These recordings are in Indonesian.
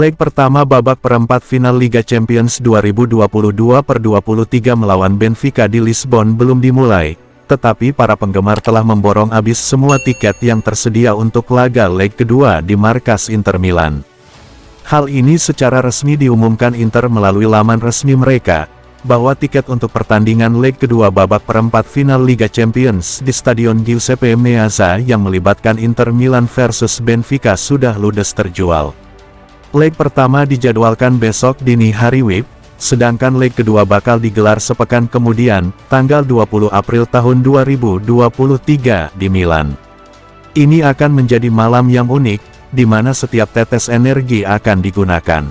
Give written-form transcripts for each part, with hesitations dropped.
Leg pertama babak perempat final Liga Champions 2022/23 melawan Benfica di Lisbon belum dimulai, tetapi para penggemar telah memborong habis semua tiket yang tersedia untuk laga leg kedua di markas Inter Milan. Hal ini secara resmi diumumkan Inter melalui laman resmi mereka, bahwa tiket untuk pertandingan leg kedua babak perempat final Liga Champions di Stadion Giuseppe Meazza yang melibatkan Inter Milan versus Benfica sudah ludes terjual. Leg pertama dijadwalkan besok dini hari WIB, sedangkan leg kedua bakal digelar sepekan kemudian, tanggal 20 April tahun 2023 di Milan. Ini akan menjadi malam yang unik, di mana setiap tetes energi akan digunakan.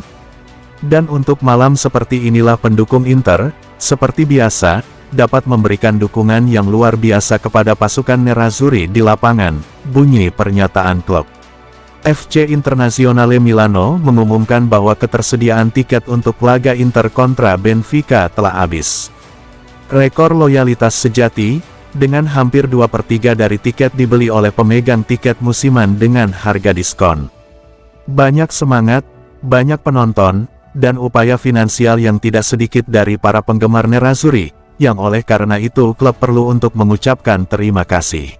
Dan untuk malam seperti inilah pendukung Inter, seperti biasa, dapat memberikan dukungan yang luar biasa kepada pasukan Nerazzurri di lapangan, bunyi pernyataan klub. FC Internazionale Milano mengumumkan bahwa ketersediaan tiket untuk laga Inter kontra Benfica telah habis. Rekor loyalitas sejati, dengan hampir 2/3 dari tiket dibeli oleh pemegang tiket musiman dengan harga diskon. Banyak semangat, banyak penonton, dan upaya finansial yang tidak sedikit dari para penggemar Nerazzurri, yang oleh karena itu klub perlu untuk mengucapkan terima kasih.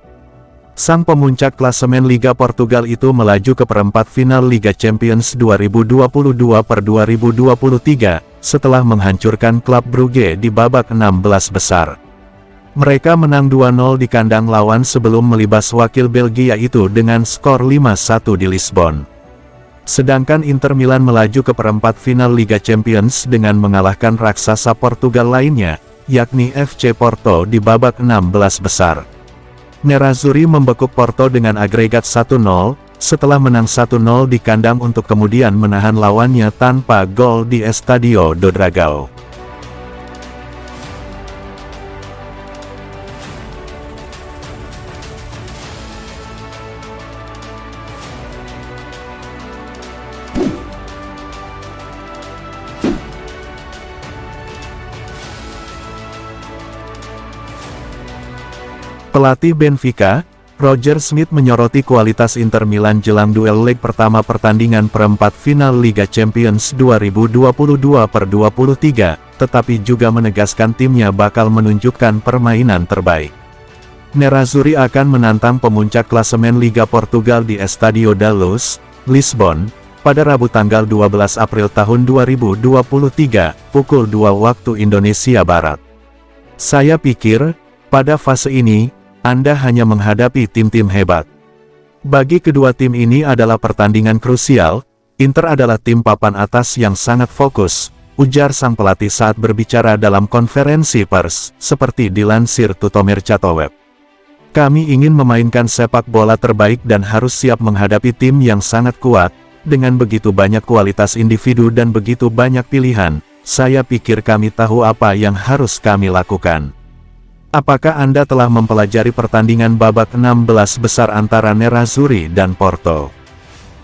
Sang pemuncak klasemen Liga Portugal itu melaju ke perempat final Liga Champions 2022/2023, setelah menghancurkan klub Brugge di babak 16 besar. Mereka menang 2-0 di kandang lawan sebelum melibas wakil Belgia itu dengan skor 5-1 di Lisbon. Sedangkan Inter Milan melaju ke perempat final Liga Champions dengan mengalahkan raksasa Portugal lainnya, yakni FC Porto di babak 16 besar. Nerazzurri membekuk Porto dengan agregat 1-0, setelah menang 1-0 di kandang untuk kemudian menahan lawannya tanpa gol di Estadio do Dragão. Pelatih Benfica, Roger Schmidt menyoroti kualitas Inter Milan jelang duel leg pertama pertandingan perempat final Liga Champions 2022/23, tetapi juga menegaskan timnya bakal menunjukkan permainan terbaik. Nerazzurri akan menantang pemuncak klasemen Liga Portugal di Estadio da Luz, Lisbon, pada Rabu tanggal 12 April tahun 2023, pukul 2 waktu Indonesia Barat. Saya pikir, pada fase ini, Anda hanya menghadapi tim-tim hebat. Bagi kedua tim ini adalah pertandingan krusial. Inter adalah tim papan atas yang sangat fokus, ujar sang pelatih saat berbicara dalam konferensi pers, seperti dilansir Tuttomercatoweb. Kami ingin memainkan sepak bola terbaik dan harus siap menghadapi tim yang sangat kuat, dengan begitu banyak kualitas individu dan begitu banyak pilihan. Saya pikir kami tahu apa yang harus kami lakukan. Apakah Anda telah mempelajari pertandingan babak 16 besar antara Nerazzurri dan Porto?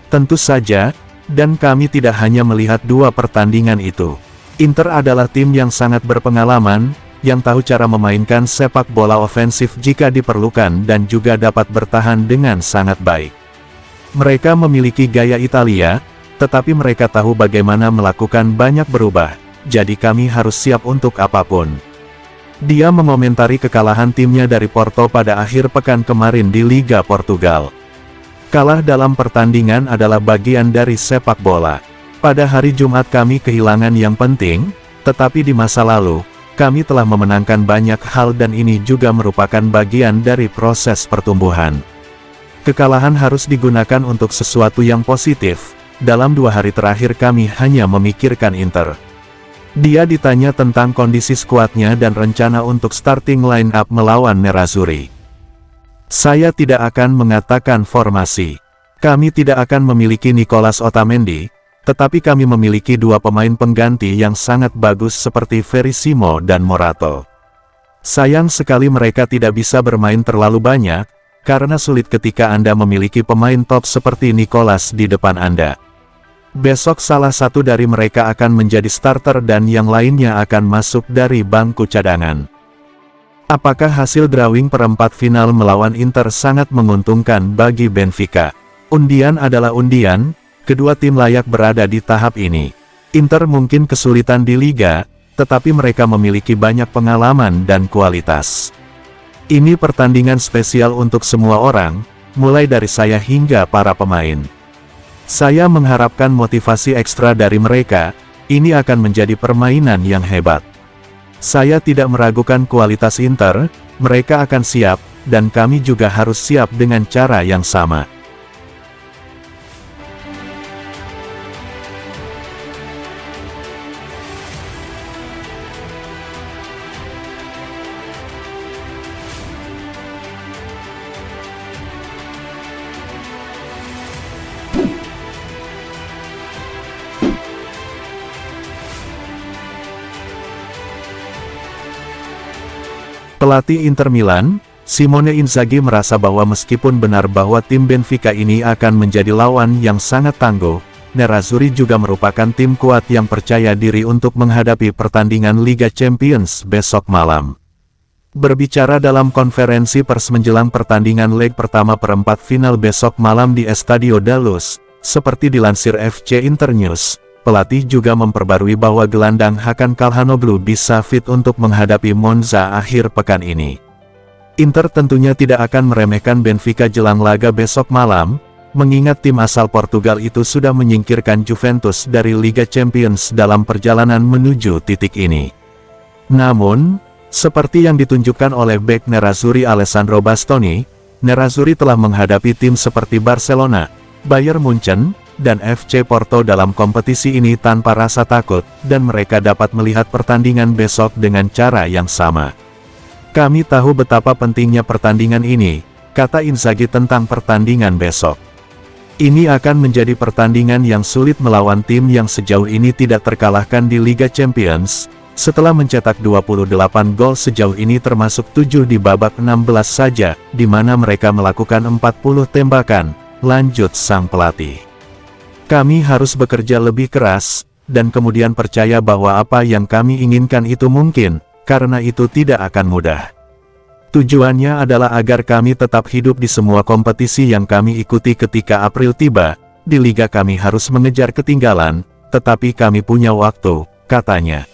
Tentu saja, dan kami tidak hanya melihat dua pertandingan itu. Inter adalah tim yang sangat berpengalaman, yang tahu cara memainkan sepak bola ofensif jika diperlukan dan juga dapat bertahan dengan sangat baik. Mereka memiliki gaya Italia, tetapi mereka tahu bagaimana melakukan banyak berubah, jadi kami harus siap untuk apapun. Dia mengomentari kekalahan timnya dari Porto pada akhir pekan kemarin di Liga Portugal. Kalah dalam pertandingan adalah bagian dari sepak bola. Pada hari Jumat kami kehilangan yang penting, tetapi di masa lalu, kami telah memenangkan banyak hal dan ini juga merupakan bagian dari proses pertumbuhan. Kekalahan harus digunakan untuk sesuatu yang positif. Dalam 2 hari terakhir kami hanya memikirkan Inter. Dia ditanya tentang kondisi skuadnya dan rencana untuk starting line up melawan Nerazzurri. Saya tidak akan mengatakan formasi. Kami tidak akan memiliki Nicolas Otamendi, tetapi kami memiliki 2 pemain pengganti yang sangat bagus seperti Verissimo dan Morato. Sayang sekali mereka tidak bisa bermain terlalu banyak, karena sulit ketika Anda memiliki pemain top seperti Nicolas di depan Anda. Besok salah satu dari mereka akan menjadi starter dan yang lainnya akan masuk dari bangku cadangan. Apakah hasil drawing perempat final melawan Inter sangat menguntungkan bagi Benfica? Undian adalah undian, kedua tim layak berada di tahap ini. Inter mungkin kesulitan di liga, tetapi mereka memiliki banyak pengalaman dan kualitas. Ini pertandingan spesial untuk semua orang, mulai dari saya hingga para pemain. Saya mengharapkan motivasi ekstra dari mereka, ini akan menjadi permainan yang hebat. Saya tidak meragukan kualitas Inter, mereka akan siap, dan kami juga harus siap dengan cara yang sama. Pelatih Inter Milan, Simone Inzaghi merasa bahwa meskipun benar bahwa tim Benfica ini akan menjadi lawan yang sangat tangguh, Nerazzurri juga merupakan tim kuat yang percaya diri untuk menghadapi pertandingan Liga Champions besok malam. Berbicara dalam konferensi pers menjelang pertandingan leg pertama perempat final besok malam di Estadio da Luz, seperti dilansir FC Internews, pelatih juga memperbarui bahwa gelandang Hakan Calhanoglu bisa fit untuk menghadapi Monza akhir pekan ini. Inter tentunya tidak akan meremehkan Benfica jelang laga besok malam, mengingat tim asal Portugal itu sudah menyingkirkan Juventus dari Liga Champions dalam perjalanan menuju titik ini. Namun, seperti yang ditunjukkan oleh bek Nerazzurri Alessandro Bastoni, Nerazzurri telah menghadapi tim seperti Barcelona, Bayern Munchen, dan FC Porto dalam kompetisi ini tanpa rasa takut, dan mereka dapat melihat pertandingan besok dengan cara yang sama. Kami tahu betapa pentingnya pertandingan ini, kata Inzaghi tentang pertandingan besok. Ini akan menjadi pertandingan yang sulit melawan tim yang sejauh ini tidak terkalahkan di Liga Champions, setelah mencetak 28 gol sejauh ini termasuk 7 di babak 16 saja, di mana mereka melakukan 40 tembakan, lanjut sang pelatih. Kami harus bekerja lebih keras, dan kemudian percaya bahwa apa yang kami inginkan itu mungkin, karena itu tidak akan mudah. Tujuannya adalah agar kami tetap hidup di semua kompetisi yang kami ikuti ketika April tiba, di liga kami harus mengejar ketinggalan, tetapi kami punya waktu, katanya.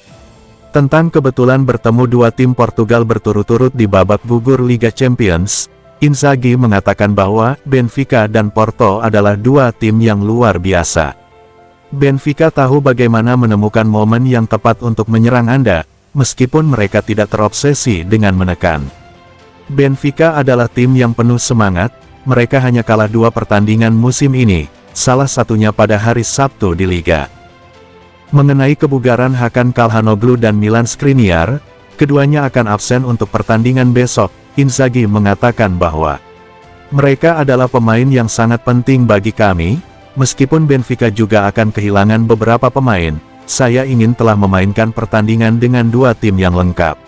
Tentang kebetulan bertemu dua tim Portugal berturut-turut di babak gugur Liga Champions, Inzaghi mengatakan bahwa Benfica dan Porto adalah dua tim yang luar biasa. Benfica tahu bagaimana menemukan momen yang tepat untuk menyerang Anda, meskipun mereka tidak terobsesi dengan menekan. Benfica adalah tim yang penuh semangat, mereka hanya kalah 2 pertandingan musim ini, salah satunya pada hari Sabtu di Liga. Mengenai kebugaran Hakan Calhanoglu dan Milan Skriniar, keduanya akan absen untuk pertandingan besok. Inzaghi mengatakan bahwa mereka adalah pemain yang sangat penting bagi kami, meskipun Benfica juga akan kehilangan beberapa pemain, saya ingin telah memainkan pertandingan dengan 2 tim yang lengkap.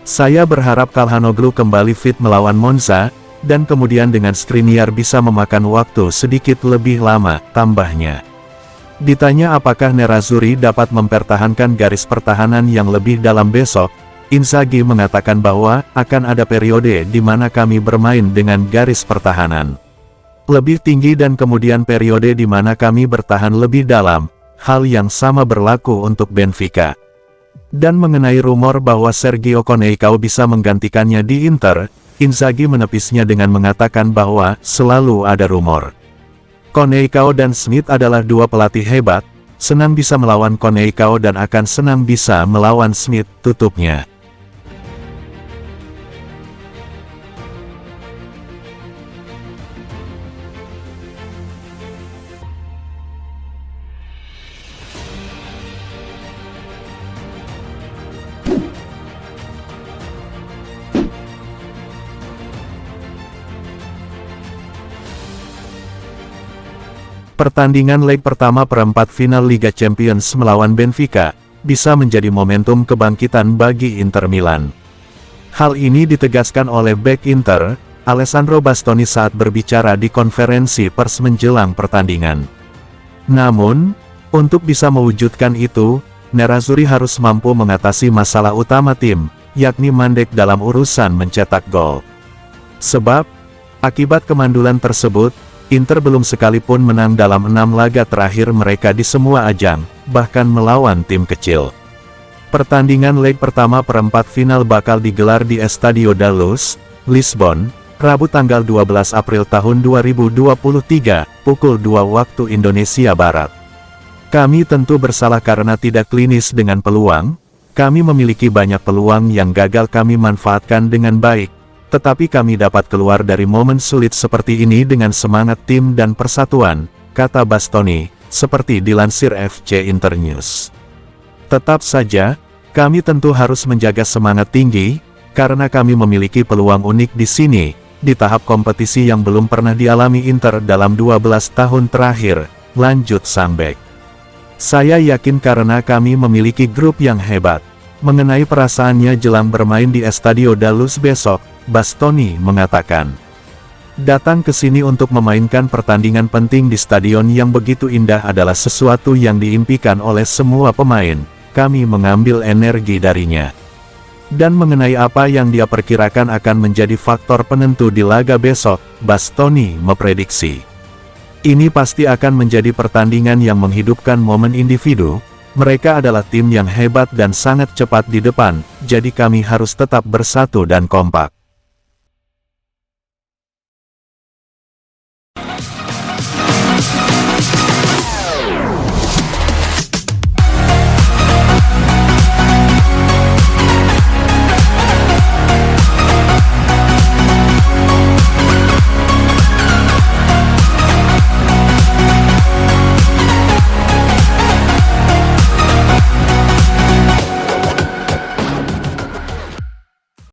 Saya berharap Calhanoglu kembali fit melawan Monza, dan kemudian dengan Skriniar bisa memakan waktu sedikit lebih lama, tambahnya. Ditanya apakah Nerazzurri dapat mempertahankan garis pertahanan yang lebih dalam besok, Inzaghi mengatakan bahwa akan ada periode di mana kami bermain dengan garis pertahanan lebih tinggi dan kemudian periode di mana kami bertahan lebih dalam. Hal yang sama berlaku untuk Benfica. Dan mengenai rumor bahwa Sergio Coneição bisa menggantikannya di Inter, Inzaghi menepisnya dengan mengatakan bahwa selalu ada rumor. Coneição dan Smith adalah 2 pelatih hebat, senang bisa melawan Coneição dan akan senang bisa melawan Smith, tutupnya. Pertandingan leg pertama perempat final Liga Champions melawan Benfica, bisa menjadi momentum kebangkitan bagi Inter Milan. Hal ini ditegaskan oleh bek Inter, Alessandro Bastoni saat berbicara di konferensi pers menjelang pertandingan. Namun, untuk bisa mewujudkan itu, Nerazzurri harus mampu mengatasi masalah utama tim, yakni mandek dalam urusan mencetak gol. Sebab, akibat kemandulan tersebut, Inter belum sekalipun menang dalam 6 laga terakhir mereka di semua ajang, bahkan melawan tim kecil. Pertandingan leg pertama perempat final bakal digelar di Estadio da Luz, Lisbon, Rabu tanggal 12 April tahun 2023, pukul 2 waktu Indonesia Barat. Kami tentu bersalah karena tidak klinis dengan peluang, kami memiliki banyak peluang yang gagal kami manfaatkan dengan baik, tetapi kami dapat keluar dari momen sulit seperti ini dengan semangat tim dan persatuan, kata Bastoni, seperti dilansir FC Internews. Tetap saja, kami tentu harus menjaga semangat tinggi, karena kami memiliki peluang unik di sini, di tahap kompetisi yang belum pernah dialami Inter dalam 12 tahun terakhir, lanjut sang bek. Saya yakin karena kami memiliki grup yang hebat. Mengenai perasaannya jelang bermain di Estadio da Luz besok, Bastoni mengatakan, datang ke sini untuk memainkan pertandingan penting di stadion yang begitu indah adalah sesuatu yang diimpikan oleh semua pemain, kami mengambil energi darinya. Dan mengenai apa yang dia perkirakan akan menjadi faktor penentu di laga besok, Bastoni memprediksi, ini pasti akan menjadi pertandingan yang menghidupkan momen individu. Mereka adalah tim yang hebat dan sangat cepat di depan, jadi kami harus tetap bersatu dan kompak.